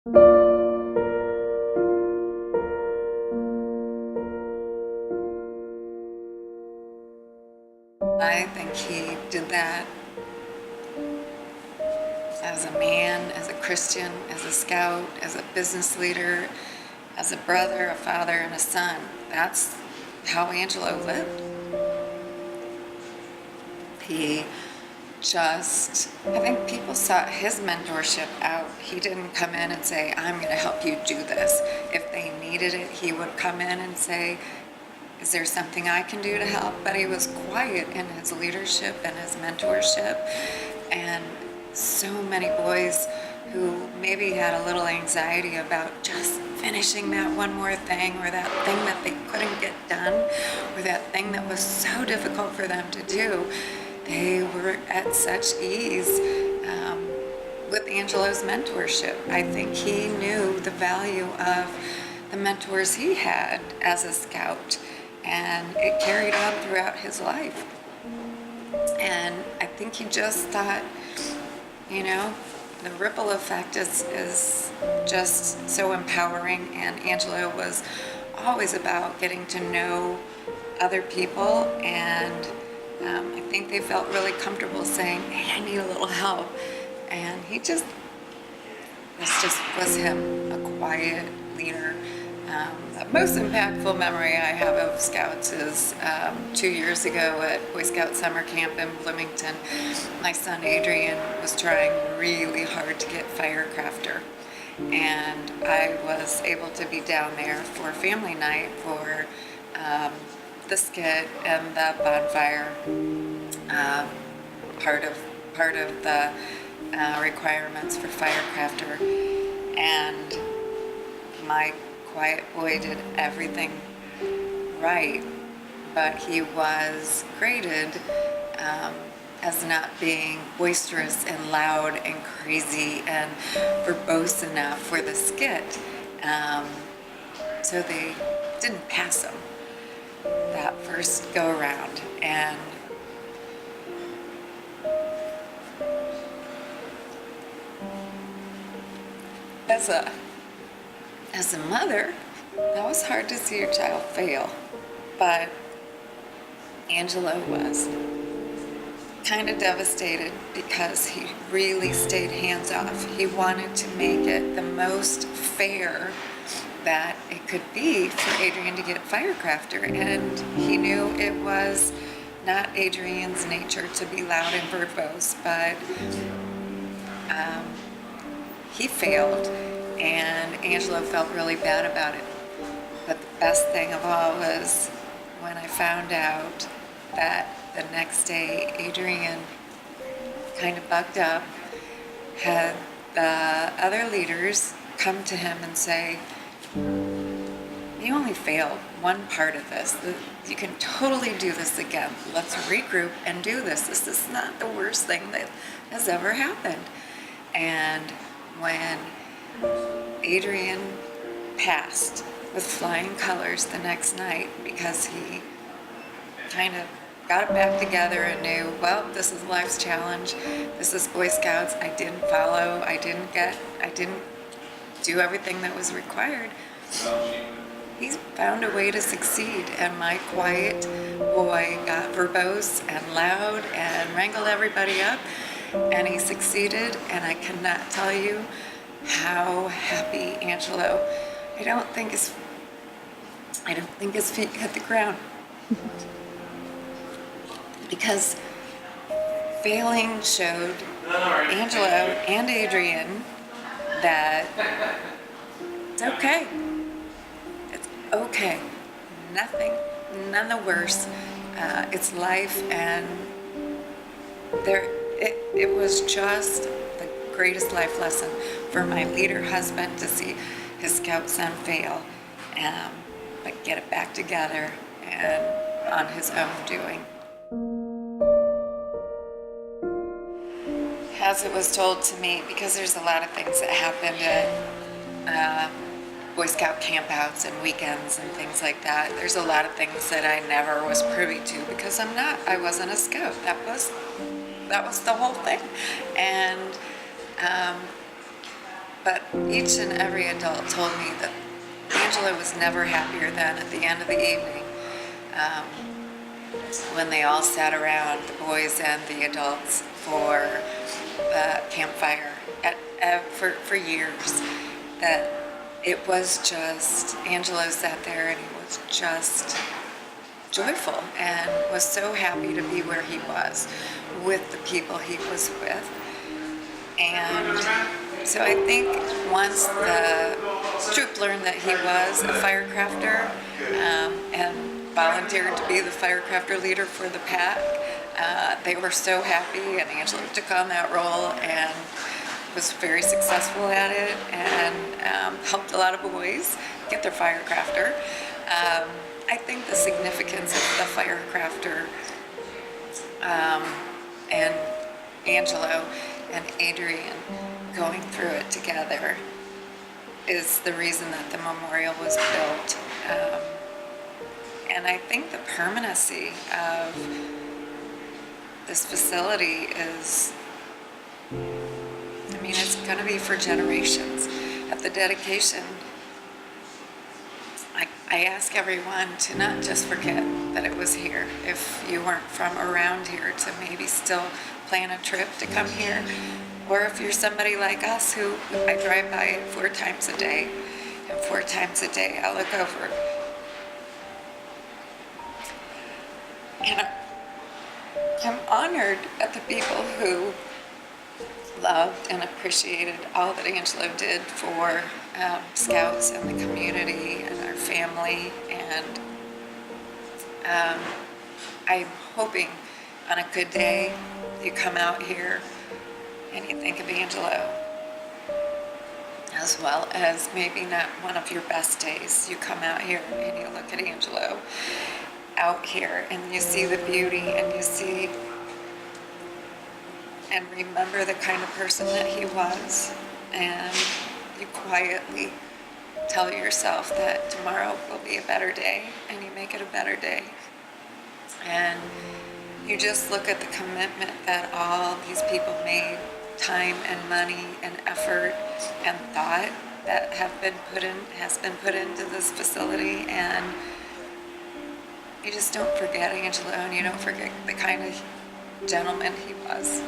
I think he did that as a man, as a Christian, as a scout, as a business leader, as a brother, a father, and a son. That's how Angelo lived. He just, I think people sought his mentorship out. He didn't come in and say, I'm going to help you do this. If they needed it, he would come in and say, is there something I can do to help? But he was quiet in his leadership and his mentorship. And so many boys who maybe had a little anxiety about just finishing that one more thing, or that thing that they couldn't get done, or that thing that was so difficult for them to do, they were at such ease with Angelo's mentorship. I think he knew the value of the mentors he had as a scout, and it carried on throughout his life. And I think he just thought, you know, the ripple effect is just so empowering, and Angelo was always about getting to know other people, and I think they felt really comfortable saying, hey, I need a little help. And he just, this just was him, a quiet leader. The most impactful memory I have of Scouts is 2 years ago at Boy Scout summer camp in Bloomington. My son Adrian was trying really hard to get Firecrafter, and I was able to be down there for family night for the skit and the bonfire, part of the requirements for Firecrafter. And my quiet boy did everything right, but he was graded as not being boisterous and loud and crazy and verbose enough for the skit. So they didn't pass him that first go around. And as a mother, that was hard to see your child fail. But Angelo was kind of devastated because he really stayed hands off. He wanted to make it the most fair that it could be for Adrian to get Firecrafter, and he knew it was not Adrian's nature to be loud and verbose, but he failed, and Angelo felt really bad about it. But the best thing of all was when I found out that the next day Adrian kind of bugged up, had the other leaders come to him and say, you only failed one part of this. You can totally do this again. Let's regroup and do this. This is not the worst thing that has ever happened. And when Adrian passed with flying colors the next night, because he kind of got it back together and knew, well, this is life's challenge. This is Boy Scouts. I didn't follow. I didn't do everything that was required. He found a way to succeed, and my quiet boy got verbose and loud and wrangled everybody up, and he succeeded. And I cannot tell you how happy Angelo. I don't think his feet hit the ground, because failing showed Angelo and Adrian that it's okay. It's okay. None the worse. It's life, and it was just the greatest life lesson for my leader husband to see his scout son fail, but get it back together and on his own doing. As it was told to me, because there's a lot of things that happened at Boy Scout campouts and weekends and things like that. There's a lot of things that I never was privy to because I wasn't a scout. That was the whole thing. And But each and every adult told me that Angelo was never happier than at the end of the evening, um, when they all sat around, the boys and the adults, for the campfire for years. That it was just, Angelo sat there and he was just joyful and was so happy to be where he was with the people he was with. And so I think once the troop learned that he was a firecrafter, and volunteered to be the firecrafter leader for the pack, they were so happy, and Angelo took on that role and was very successful at it, and helped a lot of boys get their firecrafter. I think the significance of the firecrafter, and Angelo and Adrian going through it together is the reason that the memorial was built. And I think the permanency of this facility is, I mean, it's going to be for generations. At the dedication, I ask everyone to not just forget that it was here. If you weren't from around here, to maybe still plan a trip to come here. Or if you're somebody like us who, I drive by it 4 times a day, and 4 times a day I look over. And I'm honored at the people who loved and appreciated all that Angelo did for Scouts and the community and our family. And I'm hoping on a good day you come out here and you think of Angelo, as well as maybe not one of your best days. You come out here and you look at Angelo out here and you see the beauty, and you see and remember the kind of person that he was, and you quietly tell yourself that tomorrow will be a better day, and you make it a better day. And you just look at the commitment that all these people made, time and money and effort and thought that has been put into this facility, and you just don't forget Angelo, and you don't forget the kind of gentleman he was.